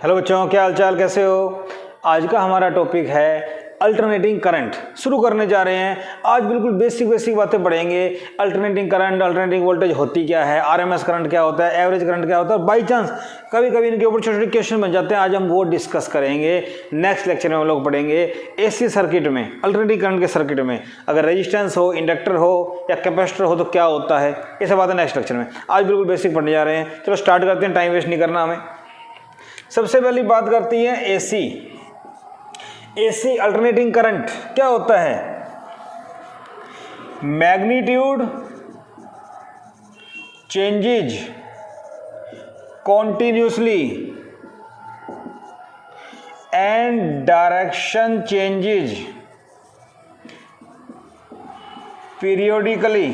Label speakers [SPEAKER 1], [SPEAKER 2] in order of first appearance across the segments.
[SPEAKER 1] Hello बच्चों, क्या हालचाल, कैसे हो। आज का हमारा टॉपिक है अल्टरनेटिंग करंट। शुरू करने जा रहे हैं। आज बिल्कुल बेसिक बातें पढ़ेंगे। अल्टरनेटिंग करंट, अल्टरनेटिंग वोल्टेज होती क्या है, आरएमएस करंट क्या होता है, एवरेज करंट क्या होता है, और बाई चांस कभी कभी इनके ऊपर छोटे छोटे क्वेश्चन बन जाते हैं। आज हम वो डिस्कस करेंगे। नेक्स्ट लेक्चर में हम लोग पढ़ेंगे एसी सर्किट में, अल्टरनेटिंग करंट के सर्किट में अगर रेजिस्टेंस हो, इंडक्टर हो या कैपेसिटर हो तो क्या होता है, ये सब बातें नेक्स्ट लेक्चर में। आज बिल्कुल बेसिक पढ़ने जा रहे हैं। चलो स्टार्ट करते हैं, टाइम वेस्ट नहीं करना हमें। सबसे पहली बात करती है एसी अल्टरनेटिंग करंट क्या होता है। Magnitude changes continuously and direction changes periodically.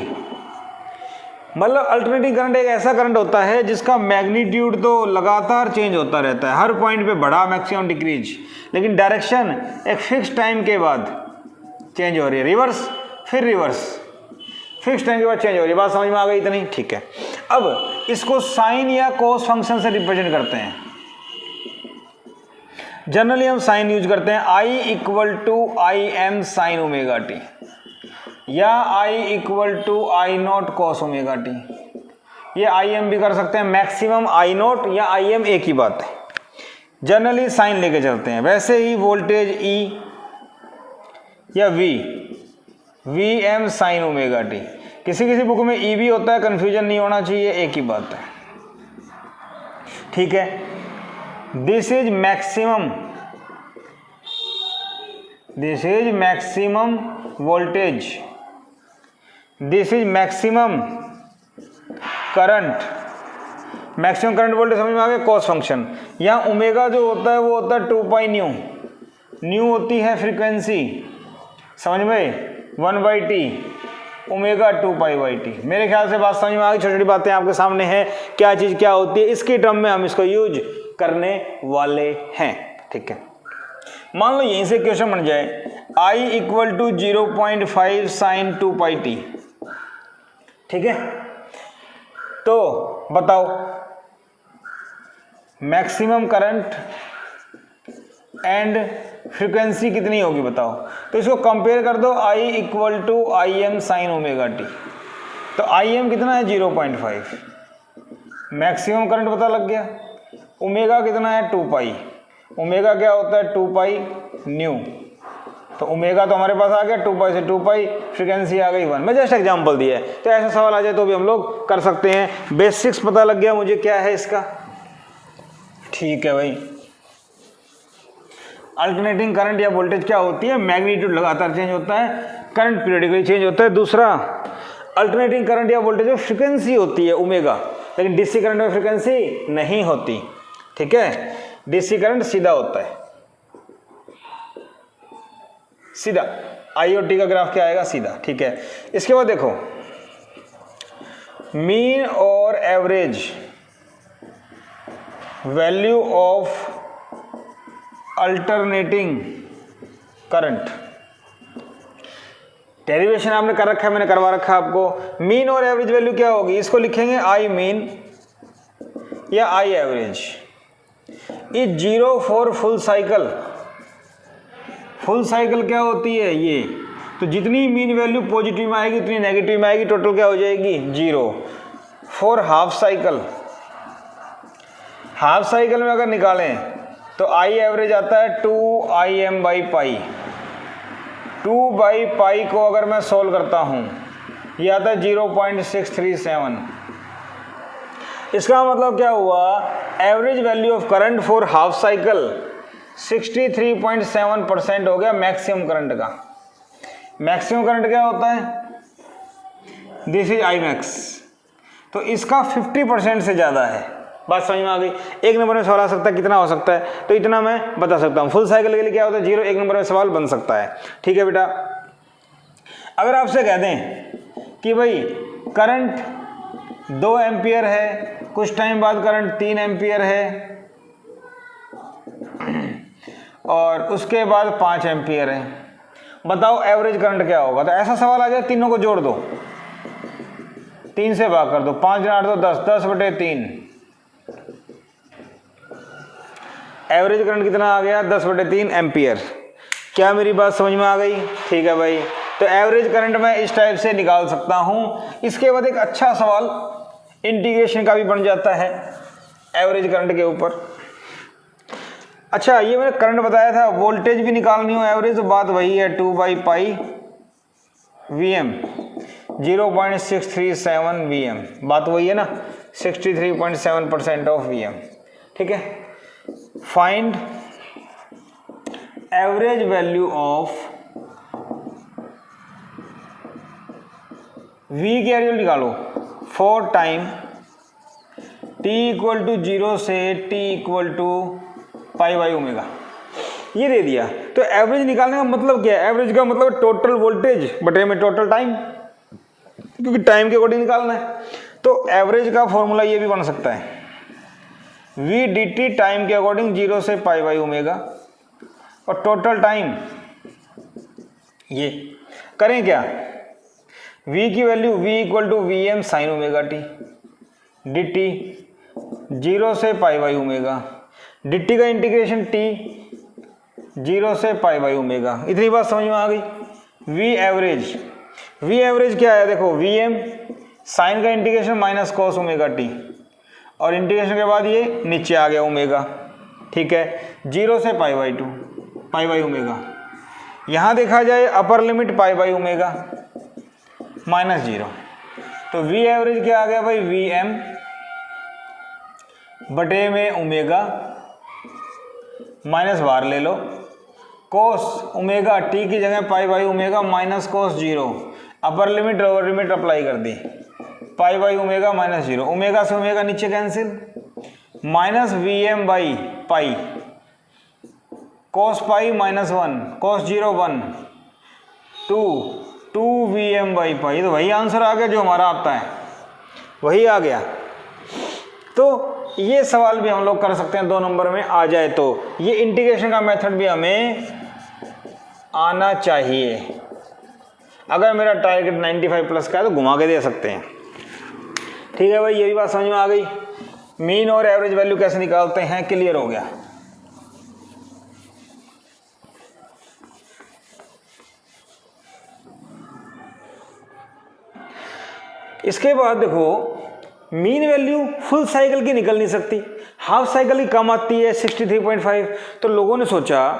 [SPEAKER 1] मतलब अल्टरनेटिंग करंट एक ऐसा करंट होता है जिसका मैग्नीट्यूड तो लगातार चेंज होता रहता है, हर पॉइंट पे बढ़ा, मैक्सिमम डिक्रीज, लेकिन डायरेक्शन एक फिक्स टाइम के बाद चेंज हो रही है, रिवर्स फिर रिवर्स, फिक्स टाइम के बाद चेंज हो रही है। बात समझ में आ गई इतनी, ठीक है। अब इसको साइन या कोस फंक्शन से रिप्रेजेंट करते हैं। जनरली हम साइन यूज करते हैं, I equal to I M sine omega T या I equal to I naught cos omega T. ये आई एम भी कर सकते हैं, मैक्सिमम आई नॉट या आई एम एक ही बात है। जनरली साइन लेके चलते हैं। वैसे ही वोल्टेज E या V M sine omega T, किसी किसी बुक में E भी होता है, कंफ्यूजन नहीं होना चाहिए, एक ही बात है, ठीक है। This is maximum voltage, this is maximum current. Maximum current voltage समझ में आ गया, कॉस फंक्शन। यहाँ ओमेगा जो होता है वो होता है 2 पाई न्यू। न्यू होती है फ्रीक्वेंसी, समझ में, 1/t, omega 2 pi by T. मेरे ख्याल से बात समझ में आ गई। छोटी छोटी बातें आपके सामने हैं, क्या चीज़ क्या होती है, इसकी टर्म में हम इसको यूज करने वाले हैं, ठीक है। मान लो यहीं से क्वेश्चन बन जाए, I equal to 0.5 sine 2 pi T, ठीक है। तो बताओ मैक्सिमम करंट एंड फ्रीक्वेंसी कितनी होगी बताओ। तो इसको कंपेयर कर दो, I equal to I M sine omega T. तो आई एम कितना है 0.5, मैक्सिमम करंट पता लग गया। ओमेगा कितना है 2 पाई, ओमेगा क्या होता है 2 पाई न्यू। तो ओमेगा तो हमारे पास आ गया, 2 पाई से 2 पाई, फ्रीक्वेंसी आ गई 1। मैं जस्ट एग्जांपल दिया है, तो ऐसा सवाल आ जाए तो भी हम लोग कर सकते हैं। बेसिक्स पता लग गया मुझे क्या है इसका, ठीक है भाई। अल्टरनेटिंग करंट या वोल्टेज क्या होती है, मैग्नीट्यूड लगातार चेंज होता है, करंट पीरियडिकली चेंज होता है। दूसरा, अल्टरनेटिंग करंट या वोल्टेज में फ्रीक्वेंसी होती है ओमेगा, लेकिन डीसी करंट में फ्रीक्वेंसी नहीं होती, ठीक है। डीसी करंट सीधा होता है, सीधा। आईओटी का ग्राफ क्या आएगा, सीधा, ठीक है। इसके बाद देखो, मीन और average value of alternating current. Derivation आपने कर रखा है, मैंने करवा रखा है आपको। मीन और एवरेज वैल्यू क्या होगी, इसको लिखेंगे आई मीन या I average is 0 for full cycle. Full cycle क्या होती है ये, तो जितनी मीन वैल्यू पॉजिटिव में आएगी उतनी नेगेटिव में आएगी, टोटल क्या हो जाएगी 0। For half cycle, half cycle में अगर निकालें तो आई एवरेज आता है 2im by pi. 2 by pi को अगर मैं सोल्व करता हूँ, ये आता है 0.637। इसका मतलब क्या हुआ, average value of current for half cycle 63.7% हो गया मैक्सिमम करंट का। मैक्सिमम करंट क्या होता है, दिस इज आई मैक्स, तो इसका 50% से ज़्यादा है। बात समझ में आ गई। एक नंबर में सवाल आ सकता है, कितना हो सकता है, तो इतना मैं बता सकता हूँ। फुल साइकिल के लिए क्या होता है 0, एक नंबर में सवाल बन सकता है, ठीक है बेटा। अगर आपसे कह दें कि भाई करंट 2 एम्पियर है, कुछ टाइम बाद करंट 3 एम्पियर है और उसके बाद 5 एम्पियर है, बताओ एवरेज करंट क्या होगा। तो ऐसा सवाल आ जाए, तीनों को जोड़ दो, 3 से भाग कर दो, 5 8 10, 10/3। एवरेज करंट कितना आ गया 10/3 एम्पियर। क्या मेरी बात समझ में आ गई? ठीक है भाई, तो एवरेज करंट मैं इस टाइप से निकाल सकता हूँ। इसके बाद एक अच्छा सवाल इंटीग्रेशन का भी बन जाता है एवरेज करंट के ऊपर। अच्छा, ये मैंने करंट बताया था, वोल्टेज भी निकालनी हो एवरेज, तो बात वही है 2/पाई VM 0.637 VM, बात वही है ना, 63.7% ऑफ VM। ठीक है, find average value of V की वैल्यू निकालो फॉर टाइम t = 0 से t = π/ω, ये दे दिया। तो एवरेज निकालने का मतलब क्या है? एवरेज का मतलब टोटल वोल्टेज बटे में टोटल टाइम, क्योंकि टाइम के अकॉर्डिंग निकालना है। तो एवरेज का फॉर्मूला ये भी बन सकता है, V dt टाइम के अकॉर्डिंग 0 से π/ω, और टोटल टाइम ये करें क्या, V की value V = Vm sin ωt dt 0 से π/ω, dt का इंटीग्रेशन t 0 से π/ω। इतनी बात समझ में आ गई। V एवरेज क्या है? देखो Vm साइन का इंटीग्रेशन माइनस cos ωt, और इंटीग्रेशन के बाद ये नीचे आ गया ओमेगा। ठीक है, 0 से π/ω। यहाँ देखा जाए अपर लिमिट π/ω -0, तो V एवरेज क्या आ गया भाई? Vm बटे में ओमेगा माइनस बार ले लो, कोस ओमेगा t की जगह π/ω minus cos 0, upper limit lower limit apply कर दी, π/ω -0, ओमेगा से ओमेगा नीचे cancel, minus Vm/π, cos pi -1, cos 0 1, 2 Vm/π। तो वही आंसर आ गया जो हमारा आता है, वही आ गया। तो ये सवाल भी हम लोग कर सकते हैं 2 नंबर में आ जाए तो। ये इंटीग्रेशन का मेथड भी हमें आना चाहिए। अगर मेरा टारगेट 95+ का है तो घुमा के दे सकते हैं। ठीक है भाई, ये भी बात समझ में आ गई। मीन और एवरेज वैल्यू कैसे निकालते हैं, क्लियर हो गया। इसके बाद देखो, मीन वैल्यू फुल साइकिल की निकल नहीं सकती, हाफ साइकिल की कम आती है 63.5। तो लोगों ने सोचा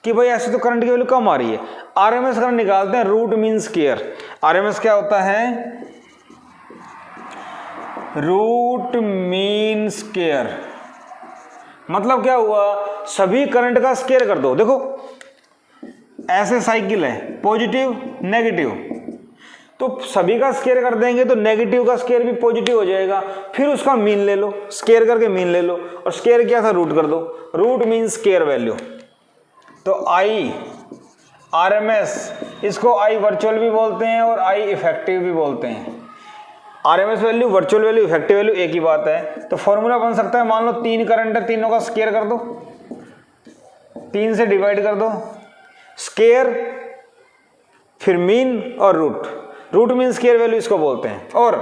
[SPEAKER 1] कि भाई ऐसे तो करंट की वैल्यू कम आ रही है, आरएमएस करंट निकालते हैं, रूट मीन स्क्वायर। आरएमएस क्या होता है? Root mean square. मतलब क्या हुआ? सभी करंट का स्क्वायर कर दो। देखो ऐसे साइकिल है, पॉजिटिव नेगेटिव, तो सभी का स्क्वायर कर देंगे तो नेगेटिव का स्क्वायर भी पॉजिटिव हो जाएगा। फिर उसका मीन ले लो, स्क्वायर करके मीन ले लो, और स्क्वायर क्या था? रूट कर दो, रूट मीन स्क्वायर वैल्यू। तो आई आरएमएस, इसको आई वर्चुअल भी बोलते हैं और आई इफेक्टिव भी बोलते हैं। RMS value, virtual value, effective value एक ही बात है। तो फॉर्मूला बन सकता है, मान लो 3 करंट है, तीनों का स्क्वायर कर दो, 3 से डिवाइड कर दो, स्क्वायर फिर मीन और रूट मीन स्क्वायर वैल्यू इसको बोलते हैं। और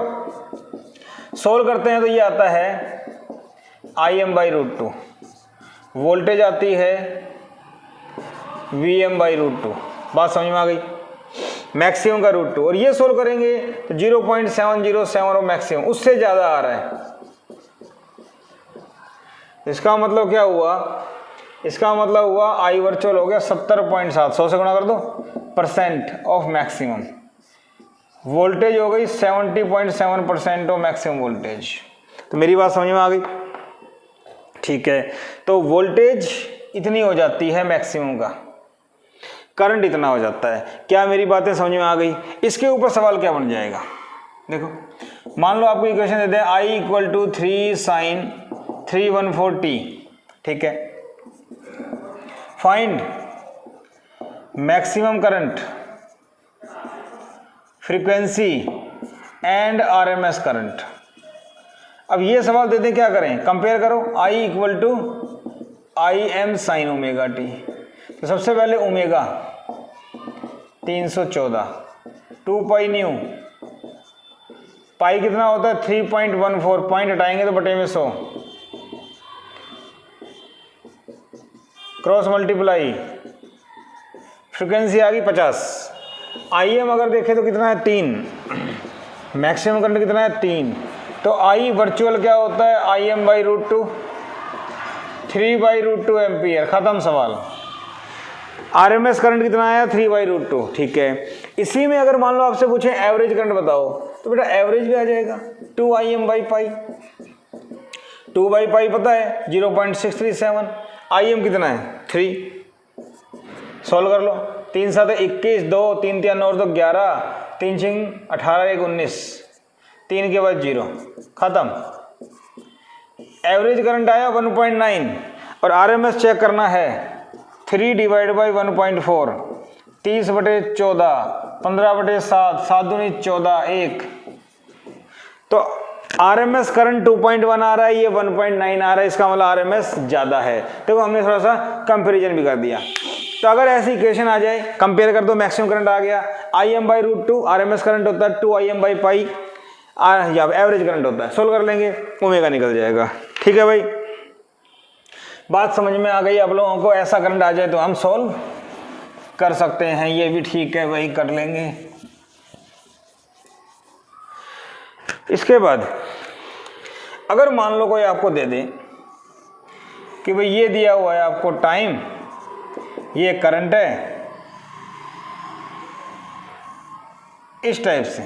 [SPEAKER 1] सोल्व करते हैं तो ये आता है Im/√2, वोल्टेज आती है Vm/√2। बात समझ में आ गई? मैक्सिमम का √2, और ये सोल्व करेंगे तो 0.707 और मैक्सिमम उससे ज़्यादा आ रहा है। इसका मतलब क्या हुआ? इसका मतलब हुआ आई वर्चुअल हो गया 70.7, 100 से गुणा कर दो, % ऑफ मैक्सिमम। वोल्टेज हो गई 70.7% ऑफ मैक्सिमम वोल्टेज। तो मेरी बात समझ में आ गई? ठीक है, तो वोल्टेज इतनी हो जाती है मैक्सिमम का, करंट इतना हो जाता है। क्या मेरी बातें समझ में आ गई? इसके ऊपर सवाल क्या बन जाएगा? देखो, मान लो आपको इक्वेशन दे दें I = 3 sin 314t। ठीक है, find maximum current, frequency and RMS current. अब ये सवाल देते हैं, क्या करें? कंपेयर करो। I = Im sin ωt। तो सबसे पहले ओमेगा 314, 2 पाई न्यू, पाई कितना होता है? 3.14, पॉइंट हटाएंगे तो बटे में 100, क्रॉस मल्टीप्लाई, फ्रिक्वेंसी आ गई 50। IM अगर देखें तो कितना है 3, मैक्सिमम करंट कितना है 3, तो I वर्चुअल क्या होता है IM/√2, 3/√2 एम्पियर, खत्म सवाल। RMS करंट कितना आया 3/√2, ठीक है। इसी में अगर मान लो आपसे पूछे एवरेज करंट बताओ, तो बेटा एवरेज भी आ जाएगा 2IM/π, 2/π पता है 0.637, IM कितना है 3, सॉल्व कर लो। 3 7 21, 2 3 3 9 2 11, 3 6 18 1 19, 3 के बाद 0, खत्म। एवरेज करंट आया 1.9 और RMS चेक करना है 3 डिवाइड बाई 1.4, 30/14, 15/7, 7 दूनी 14, 1, तो RMS करंट 2.1 आ रहा है, ये 1.9 आ रहा है, इसका मतलब RMS ज़्यादा है। देखो हमने थोड़ा सा कंपेरिजन भी कर दिया। तो अगर ऐसी इक्वेशन आ जाए, कंपेयर कर दो, मैक्सिमम करंट आ गया IM/√2, RMS करंट होता है 2IM/π, या एवरेज करंट होता है, सोल्व कर लेंगे, ओमेगा निकल जाएगा। ठीक है भाई, बात समझ में आ गई आप लोगों को? ऐसा करंट आ जाए तो हम सोल्व कर सकते हैं, ये भी ठीक है, वही कर लेंगे। इसके बाद अगर मान लो कोई आपको दे दे कि भाई ये दिया हुआ है आपको टाइम, ये करंट है इस टाइप से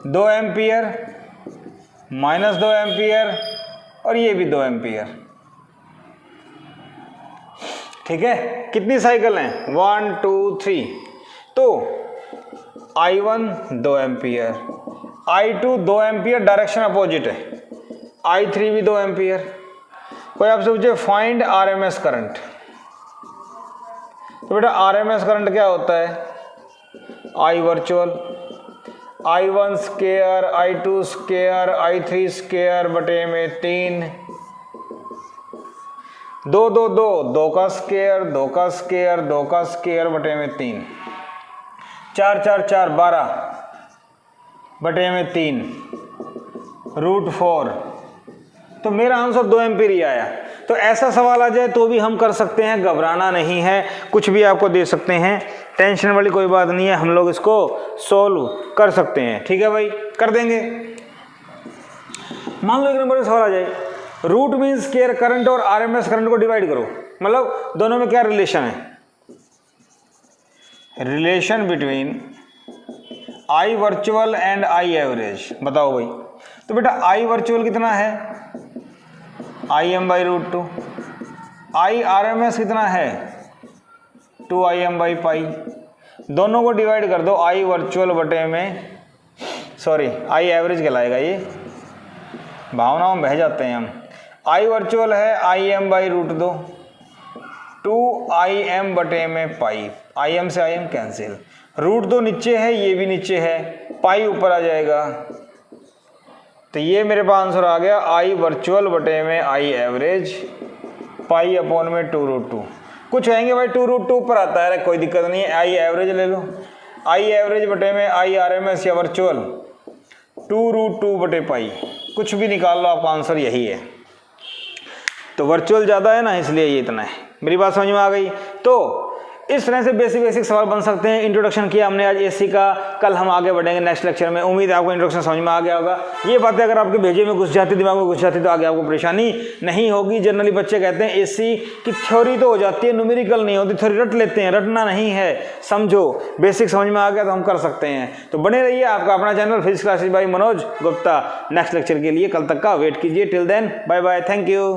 [SPEAKER 1] 2 एम्पियर, -2 एम्पियर और ये भी 2 एम्पियर, ठीक है। कितनी साइकिल हैं 1 2 3, तो I1 2 ampere, I2 2 ampere, direction opposite है, I3 भी 2 एम्पियर। कोई आपसे पूछे फाइंड RMS करंट, तो बेटा RMS करंट क्या होता है I virtual, I1 square, I2 square, I3 square बटे में 3, 2 2 2, 2 का स्क्वायर, 2 का स्क्वायर, 2 का स्क्वायर बटे में 3, 4 4 4 12 बटे में 3, √4, तो मेरा आंसर 2 एम्पीयर ही आया। तो ऐसा सवाल आ जाए तो भी हम कर सकते हैं, घबराना नहीं है, कुछ भी आपको दे सकते हैं, टेंशन वाली कोई बात नहीं है, हम लोग इसको सोल्व कर सकते हैं। ठीक है भाई, कर देंगे। मान लो एक नंबर में सवाल आ जाए, रूट मीन स्क्वायर करंट और RMS करंट को डिवाइड करो, मतलब दोनों में क्या रिलेशन है, relation between I virtual and I average, बताओ भाई। तो बेटा I वर्चुअल कितना है IM/√2, I RMS कितना है 2IM/π, दोनों को डिवाइड कर दो I वर्चुअल बटे में, सॉरी I एवरेज कहलाएगा, ये भावनाओं में बह जाते हैं हम। I वर्चुअल है IM/√2, 2IM बटे में पाई, IM से IM कैंसिल, √2 नीचे है, ये भी नीचे है, पाई ऊपर आ जाएगा, तो ये मेरे पास आंसर आ गया I वर्चुअल बटे में I एवरेज, पाई अपॉन में 2√2। कुछ आएंगे भाई 2√2 ऊपर आता है, कोई दिक्कत नहीं है, I एवरेज ले लो, I एवरेज बटे में I RMS या वर्चुअल 2√2 बटे पाई, कुछ भी निकाल लो, आपका आंसर यही है। तो वर्चुअल ज़्यादा है ना, इसलिए ये इतना है। मेरी बात समझ में आ गई? तो इस तरह से बेसिक सवाल बन सकते हैं। इंट्रोडक्शन किया हमने आज AC का, कल हम आगे बढ़ेंगे नेक्स्ट लेक्चर में। उम्मीद है आपको इंट्रोडक्शन समझ में आ गया होगा। ये बातें अगर आपके भेजे में घुस जाती, दिमाग में घुस जाती, तो आगे आपको परेशानी नहीं होगी। जनरली बच्चे कहते हैं AC की थ्योरी तो हो जाती है, न्यूमेरिकल नहीं होती, थ्योरी रट लेते हैं, रटना नहीं है, समझो। बेसिक समझ में आ गया तो हम कर सकते हैं। तो बने रहिए, आपका अपना channel physics classes by Manoj Gupta. Next lecture के लिए कल तक का वेट कीजिए। Till then bye bye, thank you.